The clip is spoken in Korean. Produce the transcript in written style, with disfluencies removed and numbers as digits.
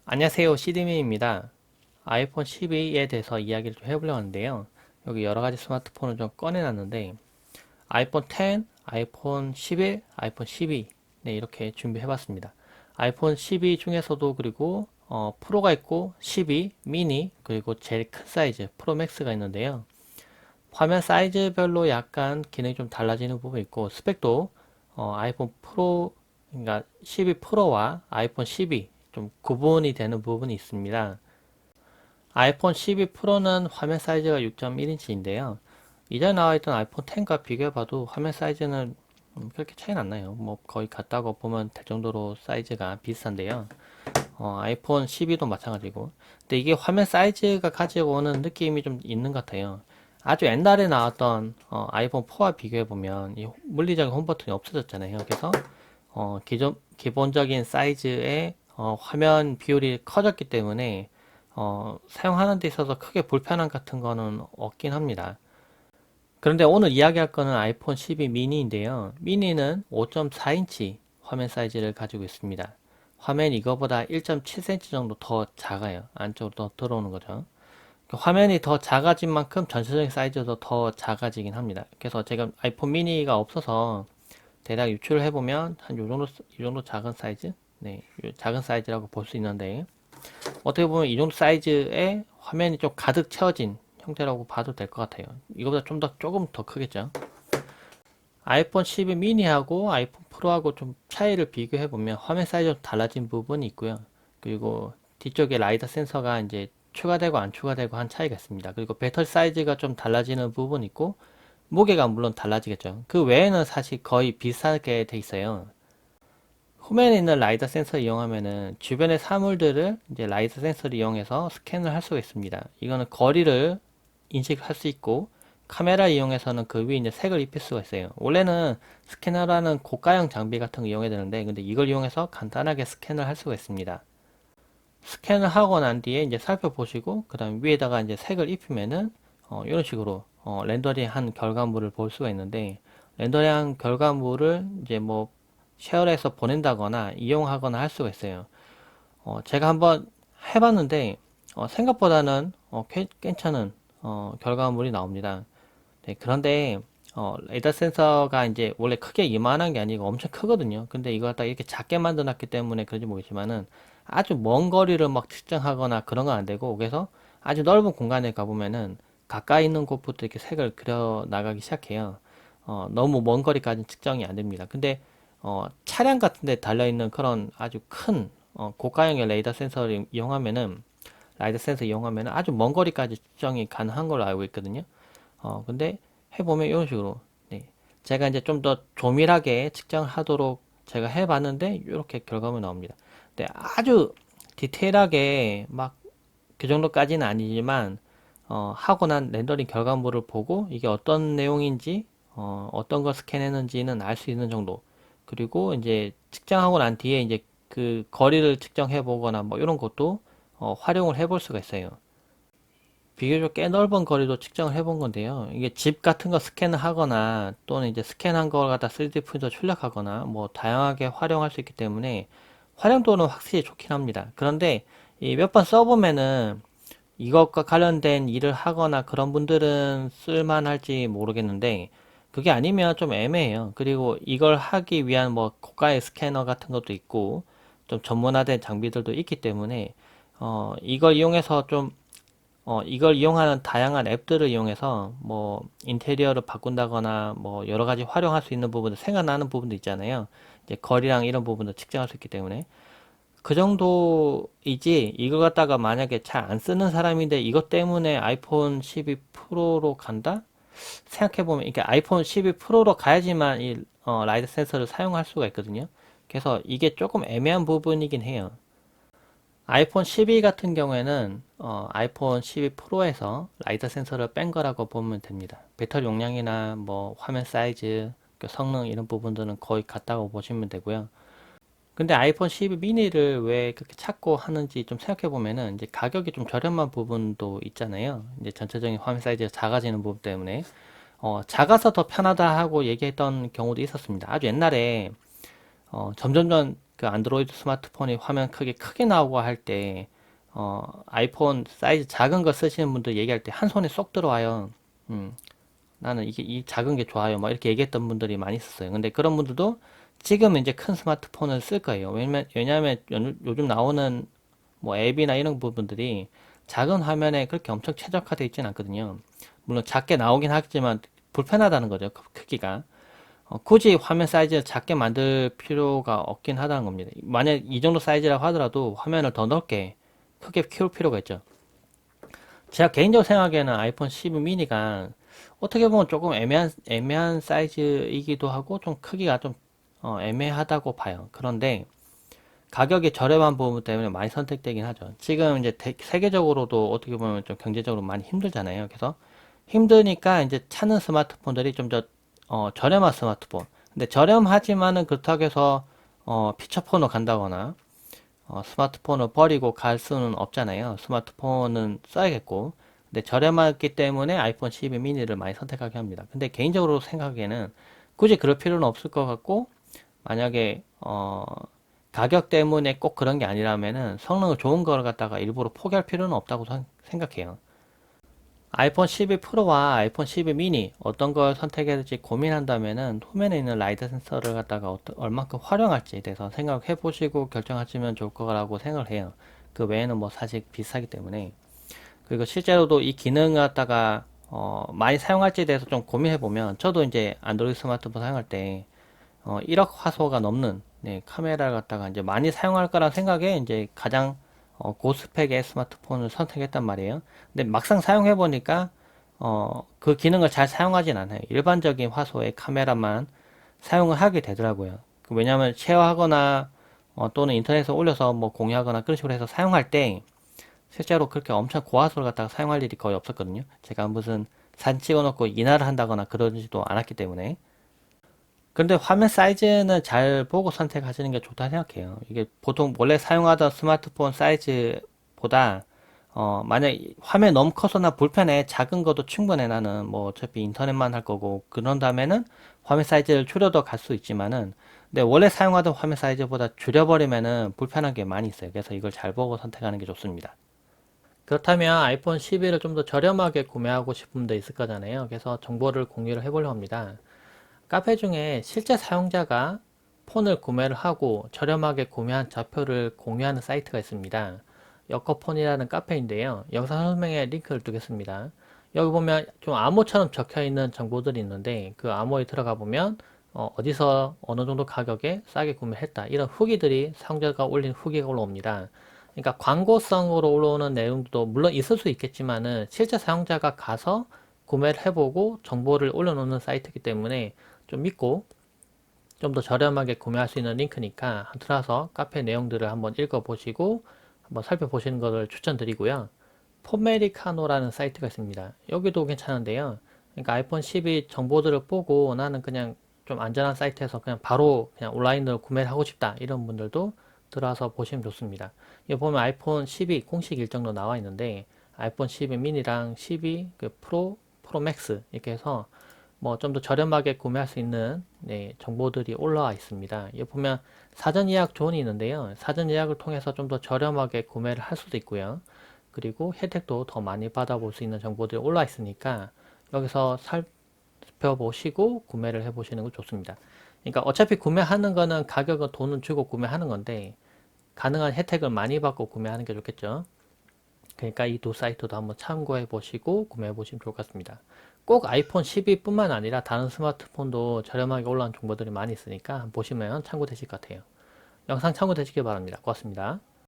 안녕하세요. 시드민입니다. 아이폰 12에 대해서 이야기를 좀 해보려고 하는데요. 여기 여러가지 스마트폰을 좀 꺼내놨는데 아이폰 10, 아이폰 11, 아이폰 12 네, 이렇게 준비해봤습니다. 아이폰 12 중에서도 그리고 프로가 있고 12, 미니 그리고 제일 큰 사이즈 프로 맥스가 있는데요. 화면 사이즈별로 약간 기능이 좀 달라지는 부분이 있고 스펙도 아이폰 프로 그러니까 12 프로와 아이폰 12 좀 구분이 되는 부분이 있습니다. 아이폰 12 프로는 화면 사이즈가 6.1인치인데요. 이전에 나와있던 아이폰 10과 비교해봐도 화면 사이즈는 그렇게 차이는 안 나요. 뭐 거의 같다고 보면 될 정도로 사이즈가 비슷한데요. 아이폰 12도 마찬가지고. 근데 이게 화면 사이즈가 가지고 오는 느낌이 좀 있는 것 같아요. 아주 옛날에 나왔던 아이폰 4와 비교해보면 이 물리적인 홈 버튼이 없어졌잖아요. 그래서 기본적인 사이즈의 화면 비율이 커졌기 때문에 사용하는 데 있어서 크게 불편함 같은 거는 없긴 합니다. 그런데 오늘 이야기할 거는 아이폰 12 미니인데요. 미니는 5.4인치 화면 사이즈를 가지고 있습니다. 화면이 이거보다 1.7cm 정도 더 작아요. 안쪽으로 더 들어오는 거죠. 화면이 더 작아진 만큼 전체적인 사이즈도 더 작아지긴 합니다. 그래서 제가 아이폰 미니가 없어서 대략 유출을 해보면 한 요 정도 작은 사이즈? 네, 작은 사이즈라고 볼 수 있는데 어떻게 보면 이 정도 사이즈의 화면이 좀 가득 채워진 형태라고 봐도 될 것 같아요. 이거보다 조금 더 크겠죠. 아이폰 12 미니하고 아이폰 프로하고 좀 차이를 비교해 보면 화면 사이즈가 달라진 부분이 있고요. 그리고 뒤쪽에 라이더 센서가 이제 추가되고 안 추가되고 한 차이가 있습니다. 그리고 배터리 사이즈가 좀 달라지는 부분이 있고 무게가 물론 달라지겠죠. 그 외에는 사실 거의 비슷하게 돼 있어요. 후면에 있는 라이더 센서 이용하면은 주변의 사물들을 이제 라이더 센서를 이용해서 스캔을 할 수가 있습니다. 이거는 거리를 인식할 수 있고 카메라 이용해서는 그 위에 이제 색을 입힐 수가 있어요. 원래는 스캐너라는 고가형 장비 같은 거 이용해야 되는데 근데 이걸 이용해서 간단하게 스캔을 할 수가 있습니다. 스캔을 하고 난 뒤에 이제 살펴보시고 그 다음 위에다가 이제 색을 입히면은 이런 식으로 렌더링한 결과물을 볼 수가 있는데 렌더링한 결과물을 이제 뭐 쉐어해서 보낸다거나 이용하거나 할 수가 있어요. 제가 한번 해봤는데 생각보다는 괜찮은 결과물이 나옵니다. 네, 그런데 레이더 센서가 이제 원래 크게 이만한 게 아니고 엄청 크거든요. 근데 이거 갖다 이렇게 작게 만들어놨기 때문에 그런지 모르겠지만은 아주 먼 거리를 막 측정하거나 그런 건 안 되고 그래서 아주 넓은 공간에 가보면은 가까이 있는 곳부터 이렇게 색을 그려 나가기 시작해요. 너무 먼 거리까지는 측정이 안 됩니다. 근데 차량 같은 데 달려있는 그런 아주 큰 고가형의 레이더 센서를 이용하면은 라이더 센서 이용하면은 아주 먼 거리까지 측정이 가능한 걸로 알고 있거든요. 근데 해보면 이런 식으로 네. 제가 이제 좀 더 조밀하게 측정하도록 제가 해봤는데 이렇게 결과물이 나옵니다. 근데 아주 디테일하게 막 그 정도까지는 아니지만 하고 난 렌더링 결과물을 보고 이게 어떤 내용인지 어떤 걸 스캔했는지는 알 수 있는 정도. 그리고 이제 측정하고 난 뒤에 이제 그 거리를 측정해 보거나 뭐 이런 것도 활용을 해볼 수가 있어요. 비교적 꽤 넓은 거리도 측정을 해본 건데요. 이게 집 같은 거 스캔을 하거나 또는 이제 스캔한 걸 갖다 3D 프린터 출력하거나 뭐 다양하게 활용할 수 있기 때문에 활용도는 확실히 좋긴 합니다. 그런데 몇 번 써보면은 이것과 관련된 일을 하거나 그런 분들은 쓸만할지 모르겠는데 그게 아니면 좀 애매해요. 그리고 이걸 하기 위한 뭐 고가의 스캐너 같은 것도 있고 좀 전문화된 장비들도 있기 때문에 이걸 이용해서 좀 이걸 이용하는 다양한 앱들을 이용해서 뭐 인테리어를 바꾼다거나 뭐 여러 가지 활용할 수 있는 부분들 생각나는 부분도 있잖아요. 이제 거리랑 이런 부분도 측정할 수 있기 때문에 그 정도이지 이걸 갖다가 만약에 잘 안 쓰는 사람인데 이것 때문에 아이폰 12 프로로 간다? 생각해보면 이게 아이폰 12 프로로 가야지만 이 라이트 센서를 사용할 수가 있거든요. 그래서 이게 조금 애매한 부분이긴 해요. 아이폰 12 같은 경우에는 아이폰 12 프로에서 라이트 센서를 뺀 거라고 보면 됩니다. 배터리 용량이나 뭐 화면 사이즈, 그 성능 이런 부분들은 거의 같다고 보시면 되고요. 근데 아이폰 12 미니를 왜 그렇게 찾고 하는지 좀 생각해 보면은 이제 가격이 좀 저렴한 부분도 있잖아요. 이제 전체적인 화면 사이즈가 작아지는 부분 때문에 작아서 더 편하다 하고 얘기했던 경우도 있었습니다. 아주 옛날에 점점점 그 안드로이드 스마트폰이 화면 크게 나오고 할 때, 아이폰 사이즈 작은 거 쓰시는 분들 얘기할 때 한 손에 쏙 들어와요. 음, 나는 이 작은 게 좋아요. 막 이렇게 얘기했던 분들이 많이 있었어요. 근데 그런 분들도 지금 이제 큰 스마트폰을 쓸 거예요. 왜냐면 요즘 나오는 뭐 앱이나 이런 부분들이 작은 화면에 그렇게 엄청 최적화되어 있지는 않거든요. 물론 작게 나오긴 하겠지만 불편하다는 거죠. 크기가. 굳이 화면 사이즈를 작게 만들 필요가 없긴 하다는 겁니다. 만약 이 정도 사이즈라고 하더라도 화면을 더 넓게 크게 키울 필요가 있죠. 제가 개인적으로 생각하기에는 아이폰 12 미니가 어떻게 보면 조금 애매한 사이즈이기도 하고 좀 크기가 좀 애매하다고 봐요. 그런데 가격이 저렴한 부분 때문에 많이 선택되긴 하죠. 지금 이제 세계적으로도 어떻게 보면 좀 경제적으로 많이 힘들잖아요. 그래서 힘드니까 이제 찾는 스마트폰들이 좀 더 저렴한 스마트폰. 근데 저렴하지만은 그렇다고 해서 피처폰으로 간다거나 스마트폰을 버리고 갈 수는 없잖아요. 스마트폰은 써야겠고. 근데 저렴하기 때문에 아이폰 12 미니를 많이 선택하게 합니다. 근데 개인적으로 생각하기에는 굳이 그럴 필요는 없을 것 같고, 만약에 가격 때문에 꼭 그런 게 아니라면은 성능을 좋은 걸 갖다가 일부러 포기할 필요는 없다고 생각해요. 아이폰 12 프로와 아이폰 12 미니 어떤 걸 선택해야 될지 고민한다면은 후면에 있는 라이트 센서를 갖다가 얼만큼 활용할지에 대해서 생각해 보시고 결정하시면 좋을 거라고 생각을 해요. 그 외에는 뭐 사실 비싸기 때문에. 그리고 실제로도 이 기능을 갖다가 많이 사용할지에 대해서 좀 고민해 보면, 저도 이제 안드로이드 스마트폰 사용할 때 1억 화소가 넘는 네, 카메라를 갖다가 이제 많이 사용할 거란 생각에 이제 가장 고스펙의 스마트폰을 선택했단 말이에요. 근데 막상 사용해 보니까 그 기능을 잘 사용하진 않아요. 일반적인 화소의 카메라만 사용을 하게 되더라고요. 왜냐하면 쉐어하거나 또는 인터넷에 올려서 뭐 공유하거나 그런 식으로 해서 사용할 때 실제로 그렇게 엄청 고화소를 갖다가 사용할 일이 거의 없었거든요. 제가 무슨 사진 찍어놓고 인화를 한다거나 그러지도 않았기 때문에. 근데 화면 사이즈는 잘 보고 선택하시는 게 좋다 생각해요. 이게 보통 원래 사용하던 스마트폰 사이즈보다 만약 화면이 너무 커서나 불편해, 작은 것도 충분해. 나는 뭐 어차피 인터넷만 할 거고 그런다면은 화면 사이즈를 줄여도 갈 수 있지만은, 근데 원래 사용하던 화면 사이즈보다 줄여버리면은 불편한 게 많이 있어요. 그래서 이걸 잘 보고 선택하는 게 좋습니다. 그렇다면 아이폰 12를 좀 더 저렴하게 구매하고 싶은 분도 있을 거잖아요. 그래서 정보를 공유를 해보려고 합니다. 카페 중에 실제 사용자가 폰을 구매를 하고 저렴하게 구매한 좌표를 공유하는 사이트가 있습니다. 여커폰이라는 카페인데요. 영상 설명에 링크를 두겠습니다. 여기 보면 좀 암호처럼 적혀 있는 정보들이 있는데, 그 암호에 들어가 보면 디서 어느 정도 가격에 싸게 구매했다, 이런 후기들이, 사용자가 올린 후기가 올라옵니다. 그러니까 광고성으로 올라오는 내용도 물론 있을 수 있겠지만은 실제 사용자가 가서 구매를 해보고 정보를 올려놓는 사이트이기 때문에 좀 믿고 좀 더 저렴하게 구매할 수 있는 링크니까 들어와서 카페 내용들을 한번 읽어보시고 한번 살펴보시는 것을 추천드리고요. 포메리카노라는 사이트가 있습니다. 여기도 괜찮은데요. 그러니까 아이폰 12 정보들을 보고 나는 그냥 좀 안전한 사이트에서 그냥 바로 그냥 온라인으로 구매를 하고 싶다, 이런 분들도 들어와서 보시면 좋습니다. 여기 보면 아이폰 12 공식 일정도 나와 있는데, 아이폰 12 미니랑 12 그 프로 맥스 이렇게 해서 뭐 좀 더 저렴하게 구매할 수 있는 네, 정보들이 올라와 있습니다. 여기 보면 사전 예약 조언이 있는데요. 사전 예약을 통해서 좀 더 저렴하게 구매를 할 수도 있고요. 그리고 혜택도 더 많이 받아볼 수 있는 정보들이 올라와 있으니까 여기서 살펴보시고 구매를 해보시는 거 좋습니다. 그러니까 어차피 구매하는 거는 가격은 돈은 주고 구매하는 건데, 가능한 혜택을 많이 받고 구매하는 게 좋겠죠. 그러니까 이 두 사이트도 한번 참고해 보시고 구매해 보시면 좋을 것 같습니다. 꼭 아이폰 12뿐만 아니라 다른 스마트폰도 저렴하게 올라온 정보들이 많이 있으니까 보시면 참고되실 것 같아요. 영상 참고되시길 바랍니다. 고맙습니다.